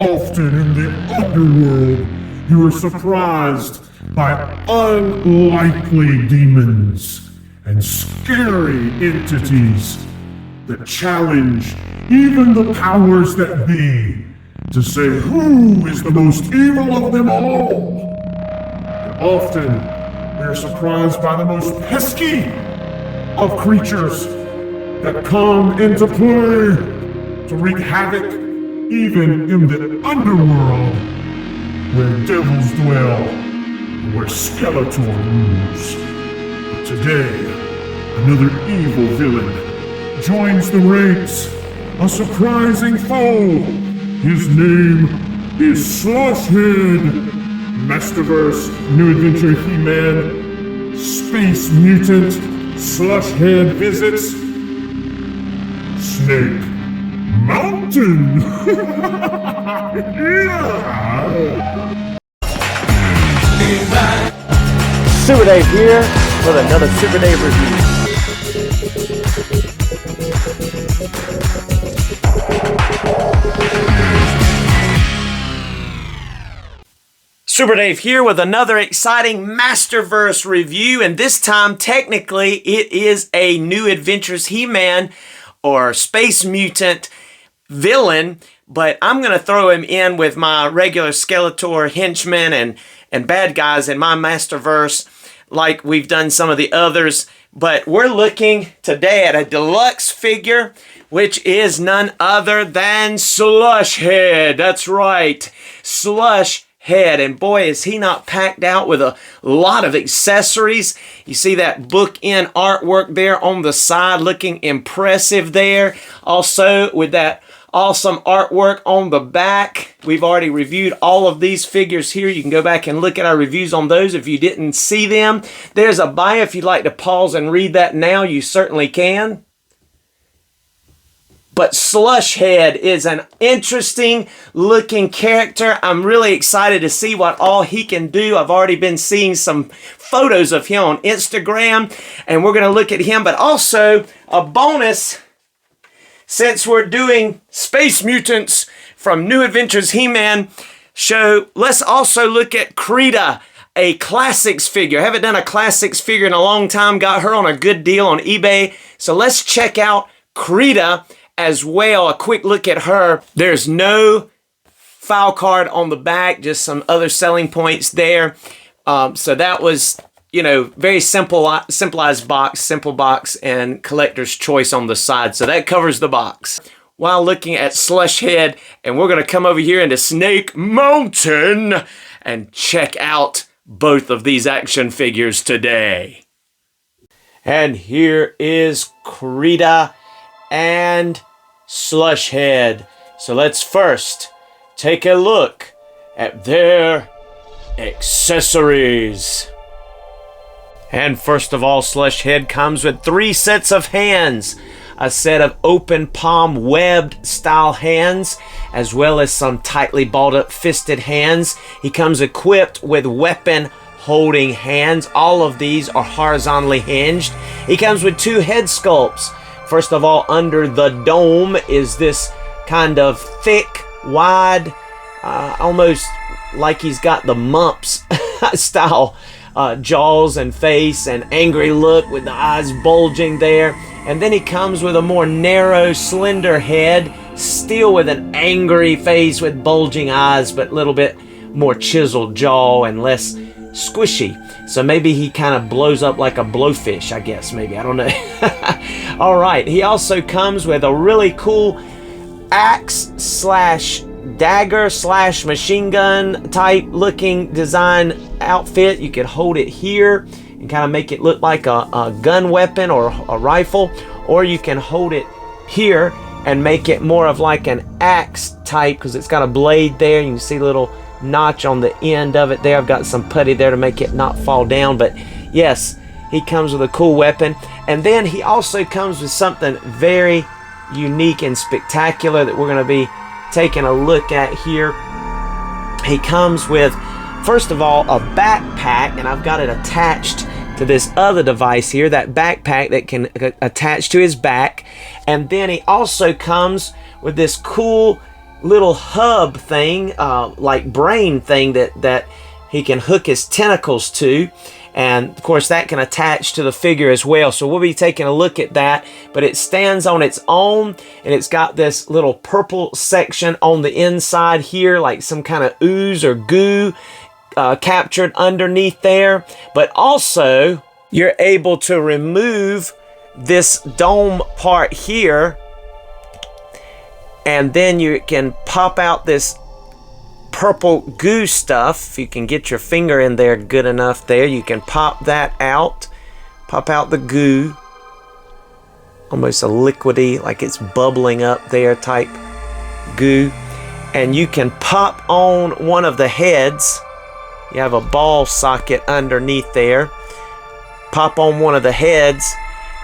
Often in the underworld, you are surprised by unlikely demons and scary entities that challenge even the powers that be to say who is the most evil of them all. And often, we are surprised by the most pesky of creatures that come into play to wreak havoc even in the underworld where devils dwell and where Skeletor rules. But today, another evil villain joins the ranks, a surprising foe. His name is Slush Head. Masterverse New Adventure He-Man Space Mutant Slush Head visits Snake Mountain. Yeah. Super Dave here with another Super Dave review. Super Dave here with another exciting Masterverse review, and this time technically it is a New Adventures He-Man or Space Mutant villain, but I'm going to throw him in with my regular Skeletor henchmen and bad guys in my Masterverse like we've done some of the others. But we're looking today at a deluxe figure, which is none other than Slush Head. That's right, Slush Head. And boy, is he not packed out with a lot of accessories. You see that bookend artwork there on the side looking impressive there. Also with that awesome artwork on the back. We've already reviewed all of these figures here. You can go back and look at our reviews on those if you didn't see them. There's a bio. If you'd like to pause and read that now, you certainly can. But Slush Head is an interesting looking character. I'm really excited to see what all he can do. I've already been seeing some photos of him on Instagram, and we're going to look at him. But also a bonus, since we're doing Space Mutants from New Adventures He-Man show, let's also look at Crita, a classics figure. I haven't done a classics figure in a long time. Got her on a good deal on eBay. So let's check out Crita as well. A quick look at her. There's no file card on the back, just some other selling points there. So that was, you know, very simplified box, simple box, and collector's choice on the side. So that covers the box. While looking at Slush Head, and we're going to come over here into Snake Mountain and check out both of these action figures today. And here is Crita and Slush Head. So let's first take a look at their accessories. And first of all, Slush Head comes with 3 sets of hands. A set of open palm webbed style hands, as well as some tightly balled up fisted hands. He comes equipped with weapon holding hands. All of these are horizontally hinged. He comes with 2 head sculpts. First of all, under the dome is this kind of thick, wide, almost like he's got the Mumps style jaws and face and angry look with the eyes bulging there. And then he comes with a more narrow, slender head, still with an angry face with bulging eyes, but a little bit more chiseled jaw and less squishy. So maybe he kind of blows up like a blowfish, I guess, maybe. I don't know. All right. He also comes with a really cool axe slash dagger slash machine gun type looking design outfit. You could hold it here and kind of make it look like a gun weapon or a rifle, or you can hold it here and make it more of like an axe type because it's got a blade there. You can see a little notch on the end of it there. I've got some putty there to make it not fall down, but yes, he comes with a cool weapon. And then he also comes with something very unique and spectacular that we're going to be taking a look at here. He comes with, first of all, a backpack, and I've got it attached to this other device here, that backpack that can attach to his back. And then he also comes with this cool little hub thing, like brain thing that he can hook his tentacles to. And of course that can attach to the figure as well. So we'll be taking a look at that. But it stands on its own, and it's got this little purple section on the inside here, like some kind of ooze or goo captured underneath there. But also you're able to remove this dome part here, and then you can pop out this purple goo stuff. If you can get your finger in there good enough there, you can pop that out. Pop out the goo. Almost a liquidy, like it's bubbling up there type goo. And you can pop on one of the heads. You have a ball socket underneath there. Pop on one of the heads,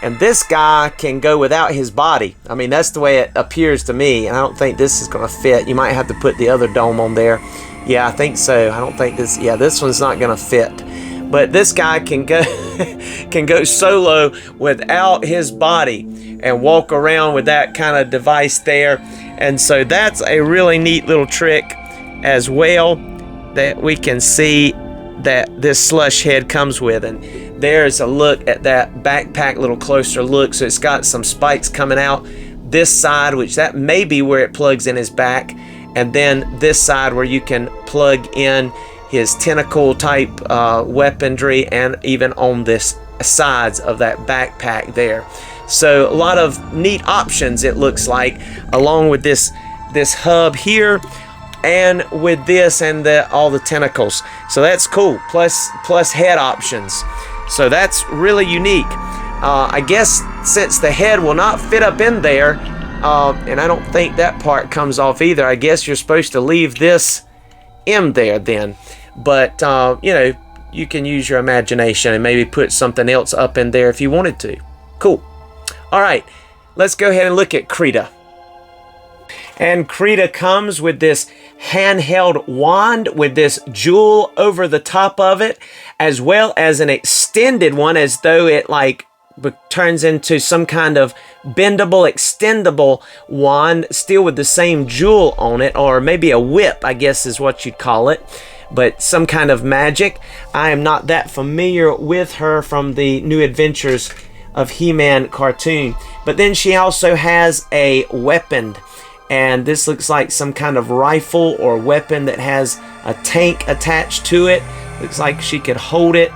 and this guy can go without his body. I mean, that's the way it appears to me. And I don't think this is going to fit. You might have to put the other dome on there. Yeah, I think so. I don't think this. Yeah, this one's not going to fit. But this guy can go can go solo without his body and walk around with that kind of device there. And so that's a really neat little trick as well that we can see that this slush head comes with. And there's a look at that backpack, a little closer look. So it's got some spikes coming out this side, which that may be where it plugs in his back, and then this side where you can plug in his tentacle type weaponry, and even on this sides of that backpack there. So a lot of neat options, it looks like, along with this hub here, and with this and all the tentacles. So that's cool. Plus head options. So that's really unique. I guess since the head will not fit up in there, and I don't think that part comes off either, I guess you're supposed to leave this in there then. But you know, you can use your imagination and maybe put something else up in there if you wanted to. Cool. All right, let's go ahead and look at Crita. And Crita comes with this handheld wand with this jewel over the top of it, as well as an extended one, as though it like turns into some kind of bendable, extendable wand, still with the same jewel on it, or maybe a whip, I guess is what you'd call it, but some kind of magic. I am not that familiar with her from the New Adventures of He-Man cartoon. But then she also has a weapon, and this looks like some kind of rifle or weapon that has a tank attached to it. Looks like she could hold it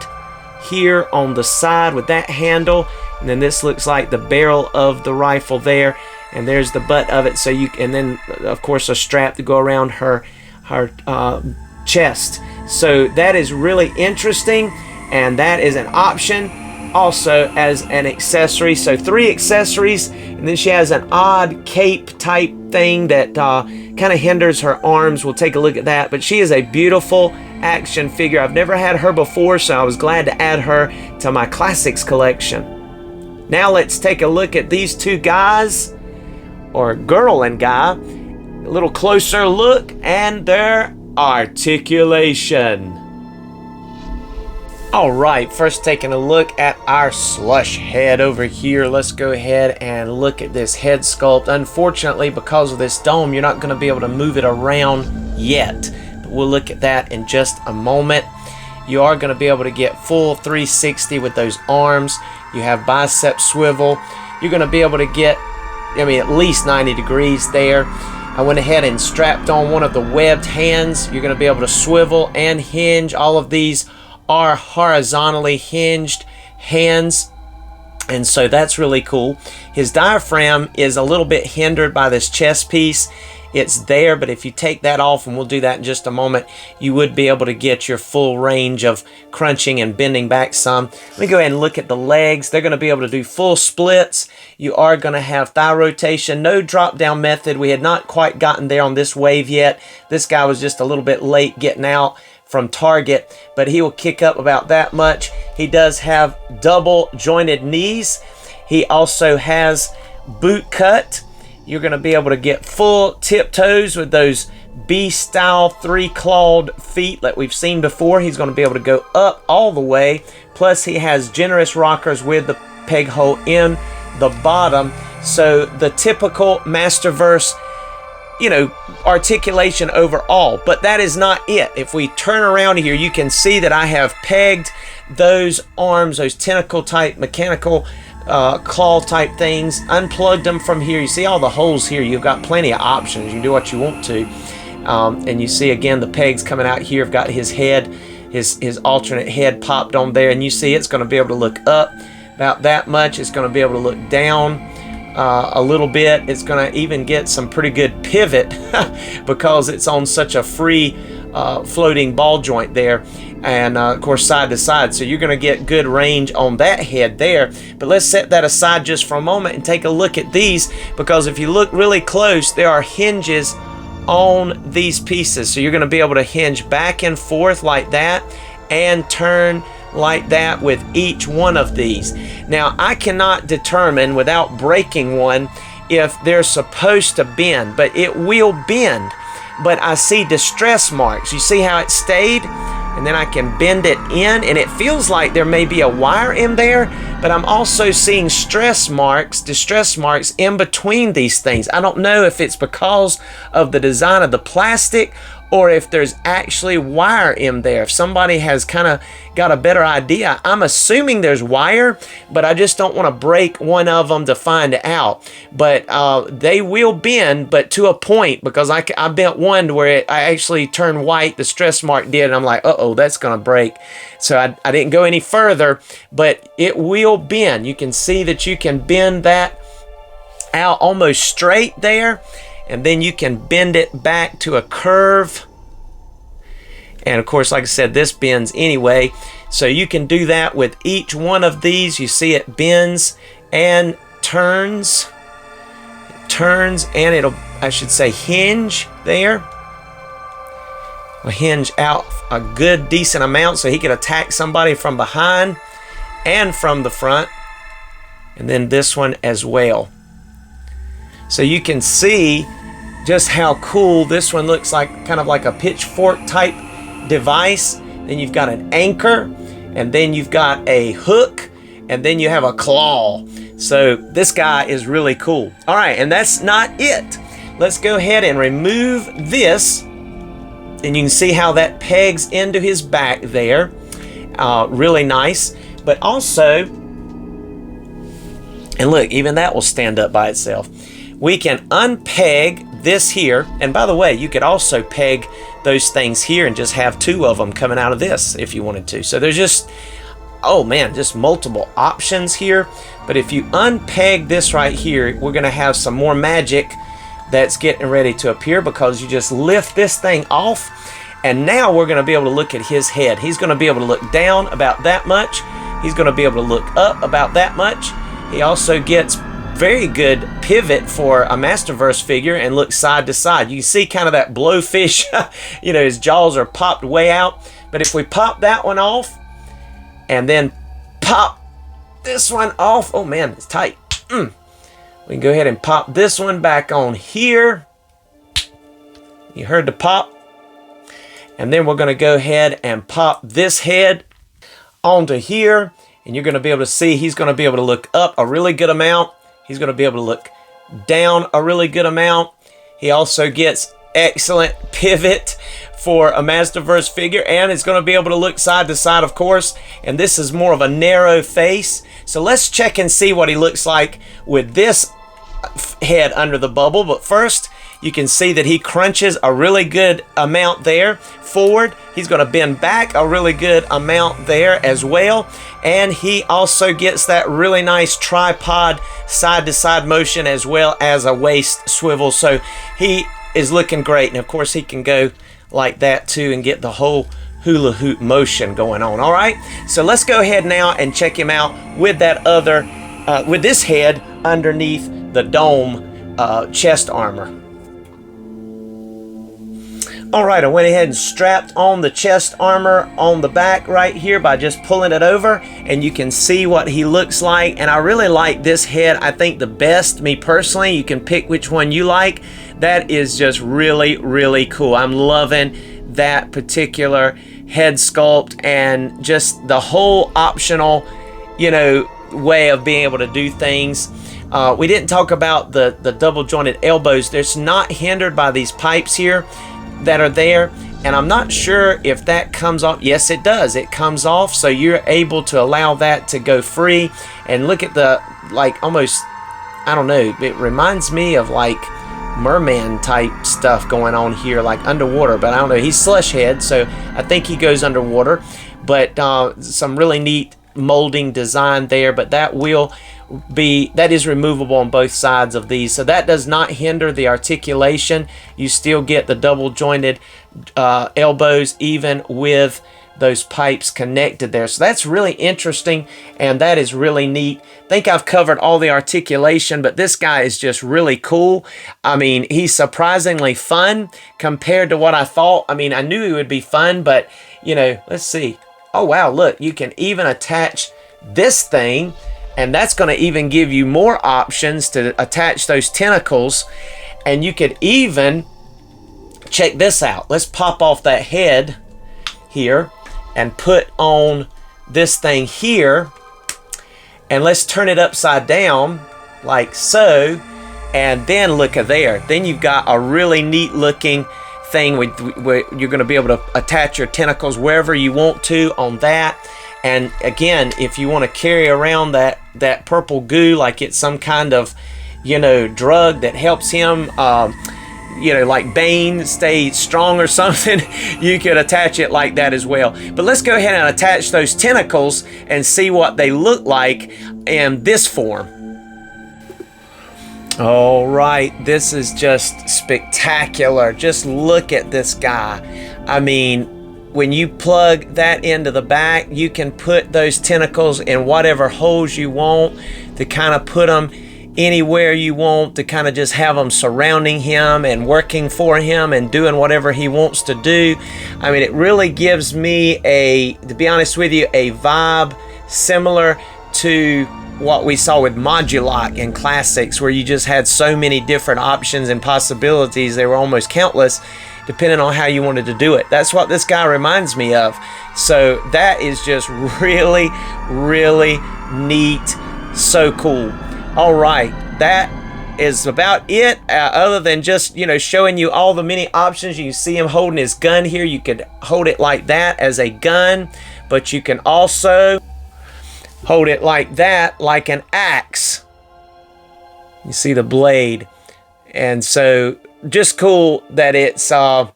here on the side with that handle, and then this looks like the barrel of the rifle there, and there's the butt of it. So you, and then of course a strap to go around her chest. So that is really interesting, and that is an option also as an accessory. So 3 accessories, and then she has an odd cape type thing that kind of hinders her arms. We'll take a look at that, but she is a beautiful action figure. I've never had her before, so I was glad to add her to my classics collection. Now let's take a look at these two guys, or girl and guy, a little closer look, and their articulation. Alright, first taking a look at our slush head over here. Let's go ahead and look at this head sculpt. Unfortunately, because of this dome, you're not going to be able to move it around yet. But we'll look at that in just a moment. You are going to be able to get full 360 with those arms. You have bicep swivel. You're going to be able to get, I mean, at least 90 degrees there. I went ahead and strapped on one of the webbed hands. You're going to be able to swivel and hinge. All of these are horizontally hinged hands, and so that's really cool. His diaphragm is a little bit hindered by this chest piece. It's there, but if you take that off, and we'll do that in just a moment, you would be able to get your full range of crunching and bending back some. Let me go ahead and look at the legs. They're going to be able to do full splits. You are going to have thigh rotation, no drop down method. We had not quite gotten there on this wave yet. This guy was just a little bit late getting out from Target, but he will kick up about that much. He does have double jointed knees. He also has boot cut. You're going to be able to get full tiptoes with those B-style 3-clawed feet that we've seen before. He's going to be able to go up all the way. Plus he has generous rockers with the peg hole in the bottom. So the typical Masterverse articulation overall. But that is not it. If we turn around here, you can see that I have pegged those arms, those tentacle type mechanical claw type things, unplugged them from here. You see all the holes here. You've got plenty of options. You can do what you want to. And you see again the pegs coming out here. I've got his head, his alternate head popped on there, and you see it's going to be able to look up about that much. It's going to be able to look down a little bit. It's going to even get some pretty good pivot because it's on such a free floating ball joint there, and of course side to side, so you're going to get good range on that head there. But let's set that aside just for a moment and take a look at these, because if you look really close, there are hinges on these pieces, so you're going to be able to hinge back and forth like that and turn like that with each one of these. Now I cannot determine without breaking one if they're supposed to bend, but it will bend. But I see distress marks. You see how it stayed? And then I can bend it in, and it feels like there may be a wire in there, but I'm also seeing distress marks in between these things. I don't know if it's because of the design of the plastic or if there's actually wire in there. If somebody has kind of got a better idea, I'm assuming there's wire, but I just don't want to break one of them to find out. But they will bend, but to a point, because I bent one where I actually turned white, the stress mark did, and I'm like, uh-oh, that's gonna break. So I didn't go any further, but it will bend. You can see that you can bend that out almost straight there, and then you can bend it back to a curve. And of course, like I said, this bends anyway. So you can do that with each one of these. You see it bends and turns. It turns, and it'll, I should say, hinge there. Will hinge out a good decent amount so he can attack somebody from behind and from the front. And then this one as well. So you can see just how cool this one looks, like kind of like a pitchfork type device. Then you've got an anchor, and then you've got a hook, and then you have a claw. So this guy is really cool. All right, and that's not it. Let's go ahead and remove this, and you can see how that pegs into his back there. Really nice. But also, and look, even that will stand up by itself. We can unpeg this here, and by the way, you could also peg those things here and just have two of them coming out of this if you wanted to. So there's just, oh man, just multiple options here. But if you unpeg this right here, we're gonna have some more magic that's getting ready to appear, because you just lift this thing off, and now we're gonna be able to look at his head. He's gonna be able to look down about that much. He's gonna be able to look up about that much. He also gets very good pivot for a Masterverse figure and look side to side. You can see kind of that blowfish, his jaws are popped way out. But if we pop that one off and then pop this one off, oh man, it's tight. We can go ahead and pop this one back on here. You heard the pop. And then we're going to go ahead and pop this head onto here. And you're going to be able to see he's going to be able to look up a really good amount. He's going to be able to look down a really good amount. He also gets excellent pivot for a Masterverse figure, and it's going to be able to look side to side, of course. And this is more of a narrow face. So let's check and see what he looks like with this head under the bubble. But first, you can see that he crunches a really good amount there forward. He's going to bend back a really good amount there as well. And he also gets that really nice tripod side-to-side motion as well as a waist swivel. So he is looking great. And of course, he can go like that too and get the whole hula hoop motion going on. All right, so let's go ahead now and check him out with that other, with this head underneath the dome chest armor. All right, I went ahead and strapped on the chest armor on the back right here by just pulling it over, and you can see what he looks like. And I really like this head, I think the best, me personally. You can pick which one you like. That is just really, really cool. I'm loving that particular head sculpt and just the whole optional, way of being able to do things. We didn't talk about the double jointed elbows. It's not hindered by these pipes here that are there. And I'm not sure if that comes off. Yes, it does. It comes off, so you're able to allow that to go free. And look at the, like, almost, I don't know, it reminds me of like merman type stuff going on here, like underwater, but I don't know. He's Slush Head, so I think he goes underwater. But some really neat molding design there, but that is removable on both sides of these, so that does not hinder the articulation. You still get the double jointed elbows even with those pipes connected there, so that's really interesting and that is really neat. I think I've covered all the articulation, but this guy is just really cool. I mean, he's surprisingly fun compared to what I thought. I mean, I knew he would be fun, but you know, let's see. Oh wow, look, you can even attach this thing, and that's going to even give you more options to attach those tentacles. And you could even, check this out, let's pop off that head here and put on this thing here, and let's turn it upside down like so, and then look at there. Then you've got a really neat looking thing where you're going to be able to attach your tentacles wherever you want to on that. And again, if you want to carry around that purple goo like it's some kind of, you know, drug that helps him, you know, like Bane, stay strong or something, you could attach it like that as well. But let's go ahead and attach those tentacles and see what they look like in this form. All right, this is just spectacular. Just look at this guy. I mean, when you plug that into the back, you can put those tentacles in whatever holes you want, to kind of put them anywhere you want, to kind of just have them surrounding him and working for him and doing whatever he wants to do. I mean, it really gives me to be honest with you, a vibe similar to what we saw with Modulock in Classics, where you just had so many different options and possibilities. They were almost countless, depending on how you wanted to do it. That's what this guy reminds me of. So that is just really, really neat. So cool. All right, that is about it, other than just, you know, showing you all the many options. You can see him holding his gun here. You could hold it like that as a gun, but you can also hold it like that, like an axe. You see the blade. And so just cool that it's, I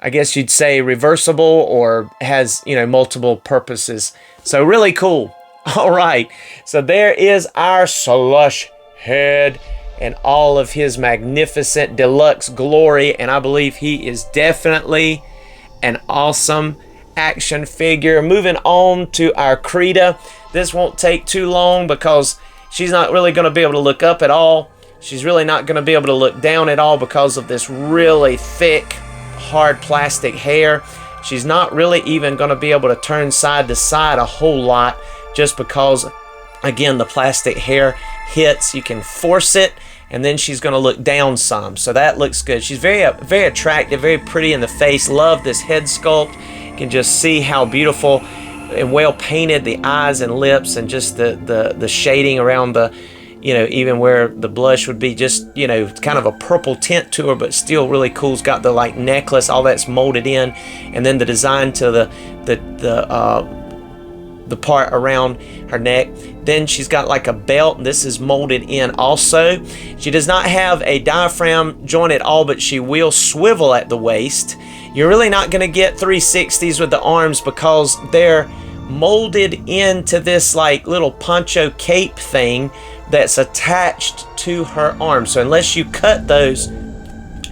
guess you'd say reversible, or has, you know, multiple purposes. So really cool. All right, so there is our Slush Head and all of his magnificent deluxe glory, and I believe he is definitely an awesome action figure. Moving on to our Crita. This won't take too long because she's not really going to be able to look up at all. She's really not going to be able to look down at all because of this really thick, hard plastic hair. She's not really even going to be able to turn side to side a whole lot, just because, again, the plastic hair hits. You can force it, and then she's going to look down some. So that looks good. She's very attractive, very pretty in the face. Love this head sculpt. You can just see how beautiful and well painted the eyes and lips, and just the shading around the, you know, even where the blush would be, just, you know, kind of a purple tint to her, but still really cool. It's got the like necklace, all that's molded in, and then the design to the part around her neck. Then she's got like a belt, and this is molded in also. She does not have a diaphragm joint at all, but she will swivel at the waist. You're really not going to get 360s with the arms because they're molded into this like little poncho cape thing that's attached to her arm. So unless you cut those,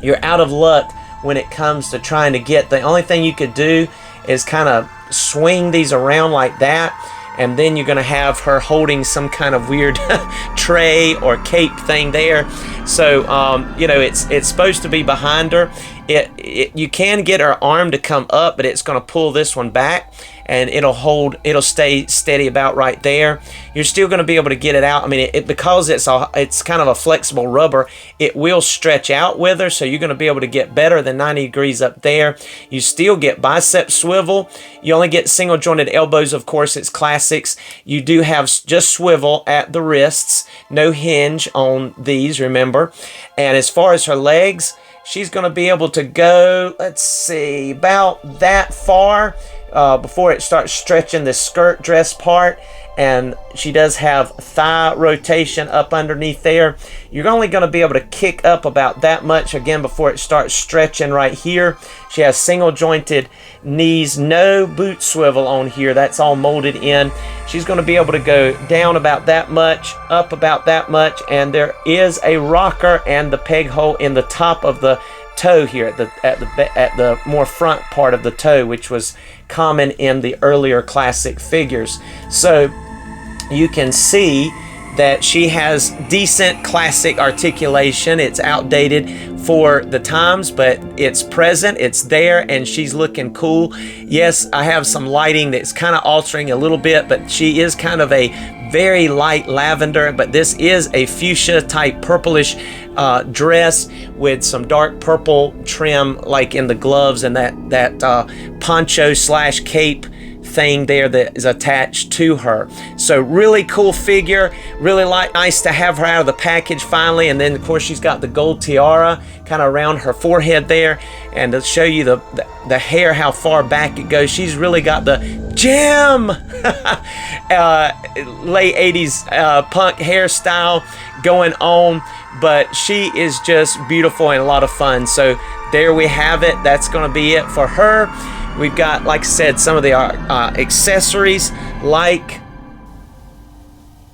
you're out of luck when it comes to trying to get. The only thing you could do is kind of swing these around like that, and then you're going to have her holding some kind of weird tray or cape thing there. So you know, it's supposed to be behind her. You can get her arm to come up, but it's going to pull this one back, and it'll stay steady about right there. You're still going to be able to get it out. I mean, because it's kind of a flexible rubber, it will stretch out with her, so you're going to be able to get better than 90 degrees up there. You still get bicep swivel. You only get single jointed elbows, of course, it's classics. You do have just swivel at the wrists, no hinge on these, remember. And as far as her legs, she's going to be able to go, let's see, about that far before it starts stretching the skirt dress part. And she does have thigh rotation up underneath there. You're only going to be able to kick up about that much again before it starts stretching right here. She has single jointed knees, no boot swivel on here. That's all molded in. She's going to be able to go down about that much, up about that much, and there is a rocker and the peg hole in the top of the toe here at the more front part of the toe, which was common in the earlier classic figures. So you can see that she has decent classic articulation. It's outdated for the times, but it's present, it's there, and she's looking cool. Yes, I have some lighting that's kind of altering a little bit, but she is kind of a very light lavender, but this is a fuchsia type purplish dress with some dark purple trim like in the gloves and that poncho slash cape thing there that is attached to her. So really cool figure, really nice to have her out of the package finally. And then of course she's got the gold tiara kind of around her forehead there, and to show you the hair, how far back it goes. She's really got the gem late 80s punk hairstyle going on, but she is just beautiful and a lot of fun. So there we have it. That's going to be it for her. We've got, like I said, some of the accessories, like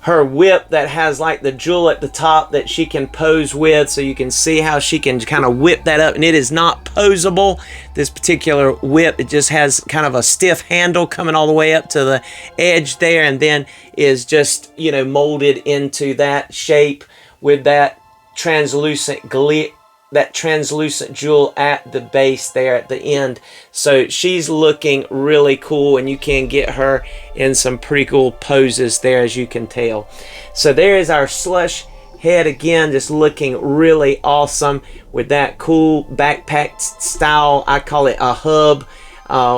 her whip that has like the jewel at the top that she can pose with, so you can see how she can kind of whip that up, and it is not posable, this particular whip. It just has kind of a stiff handle coming all the way up to the edge there, and then is just, you know, molded into that shape with that translucent jewel at the base there at the end. So she's looking really cool, and you can get her in some pretty cool poses there, as you can tell. So there is our Slush Head again, just looking really awesome with that cool backpack style. I call it a hub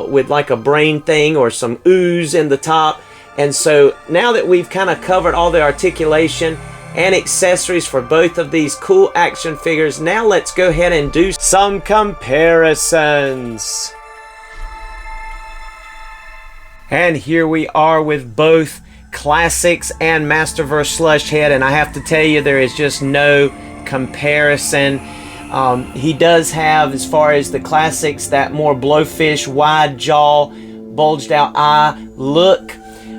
with like a brain thing or some ooze in the top. And so now that we've kind of covered all the articulation and accessories for both of these cool action figures, now let's go ahead and do some comparisons. And here we are with both Classics and Masterverse Slush Head, and I have to tell you, there is just no comparison. He does have, as far as the Classics, that more blowfish, wide jaw, bulged out eye look,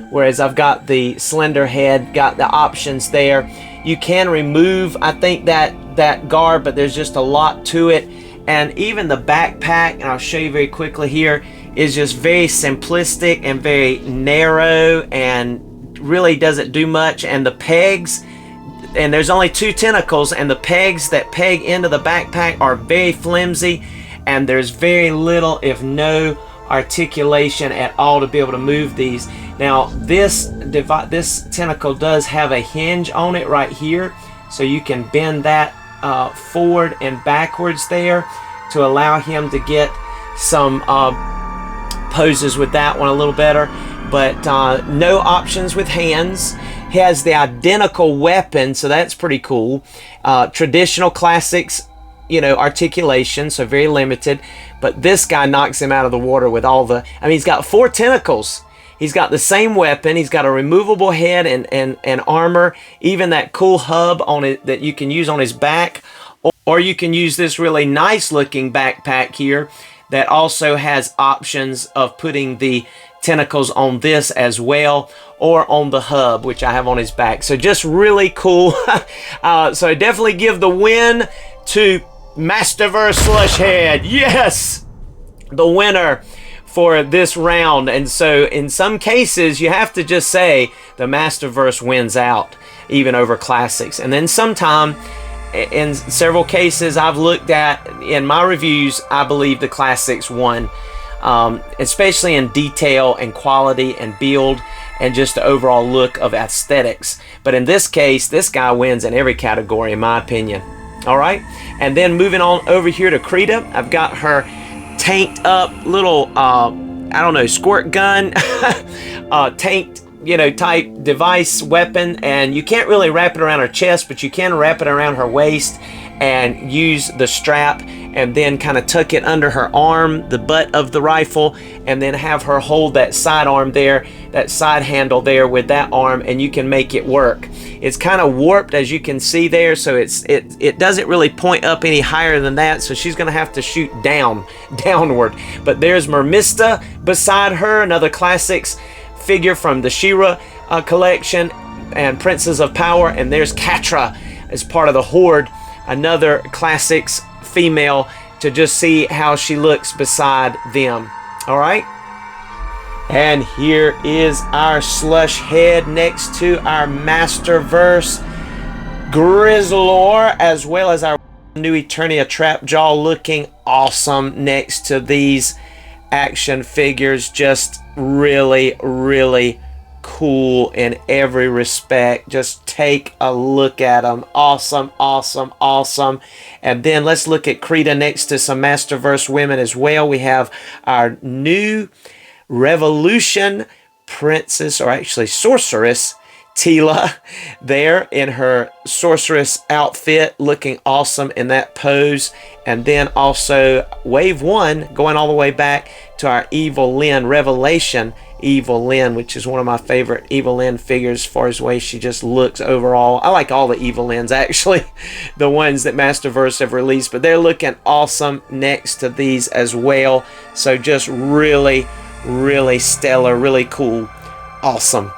whereas I've got the slender head, got the options there. You can remove, I think, that garb, but there's just a lot to it. And even the backpack, and I'll show you very quickly here, is just very simplistic and very narrow and really doesn't do much. And the pegs, and there's only 2 tentacles, and the pegs that peg into the backpack are very flimsy, and there's very little, if no, articulation at all to be able to move these. Now this tentacle does have a hinge on it right here, so you can bend that forward and backwards there to allow him to get some poses with that one a little better. But no options with hands. He has the identical weapon, so that's pretty cool. Traditional Classics, you know, articulation, so very limited. But this guy knocks him out of the water with all the, I mean, he's got 4 tentacles. He's got the same weapon. He's got a removable head and armor. Even that cool hub on it that you can use on his back. Or you can use this really nice looking backpack here that also has options of putting the tentacles on this as well, or on the hub, which I have on his back. So just really cool. So I definitely give the win to Masterverse Slush Head. Yes, the winner for this round. And so in some cases you have to just say the Masterverse wins out, even over Classics. And then sometime in several cases I've looked at in my reviews, I believe the Classics won, especially in detail and quality and build and just the overall look of aesthetics. But in this case, this guy wins in every category, in my opinion. All right, and then moving on over here to Crita, I've got her tanked up little, I don't know, squirt gun, tanked, you know, type device weapon, and you can't really wrap it around her chest, but you can wrap it around her waist and use the strap and then kind of tuck it under her arm, the butt of the rifle, and then have her hold that side arm there, that side handle there with that arm, and you can make it work. It's kind of warped, as you can see there, so it doesn't really point up any higher than that, so she's gonna have to shoot downward. But there's Mermista beside her, another Classics figure from the She-Ra collection and Princess of Power, and there's Catra as part of the Horde, another Classics female, to just see how she looks beside them. All right, and here is our Slush Head next to our Masterverse Grizzlor, as well as our new Eternia Trapjaw, looking awesome next to these action figures. Just really, really cool in every respect. Just take a look at them. Awesome, awesome, awesome. And then let's look at Crita next to some Masterverse women as well. We have our new Revolution Princess, or actually Sorceress, Teela, there in her sorceress outfit, looking awesome in that pose. And then also Wave 1, going all the way back to our Evil Lyn, Revelation Evil Lyn, which is one of my favorite Evil Lyn figures as far as the way she just looks overall. I like all the Evil Lyns, actually, the ones that Masterverse have released, but they're looking awesome next to these as well. So just really, really stellar, really cool, awesome.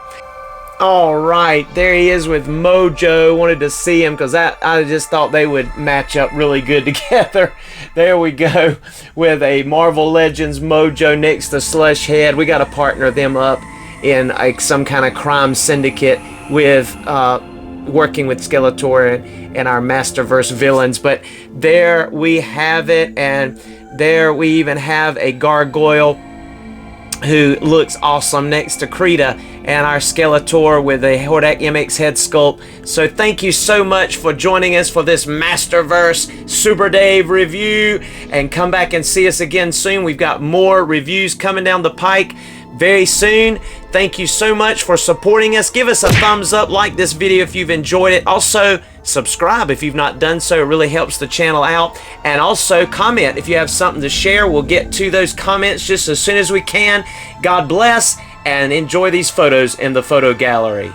All right, there he is with Mojo. Wanted to see him because I just thought they would match up really good together. There we go, with a Marvel Legends Mojo next to Slush Head. We got to partner them up in like some kind of crime syndicate with working with Skeletor and our Masterverse villains. But there we have it, and there we even have a Gargoyle who looks awesome next to Crita and our Skeletor with a Hordak MX head sculpt. So thank you so much for joining us for this Masterverse Super Dave review, and come back and see us again soon. We've got more reviews coming down the pike very soon. Thank you so much for supporting us. Give us a thumbs up, like this video if you've enjoyed it. Also, subscribe if you've not done so. It really helps the channel out. And also comment if you have something to share. We'll get to those comments just as soon as we can. God bless, and enjoy these photos in the photo gallery.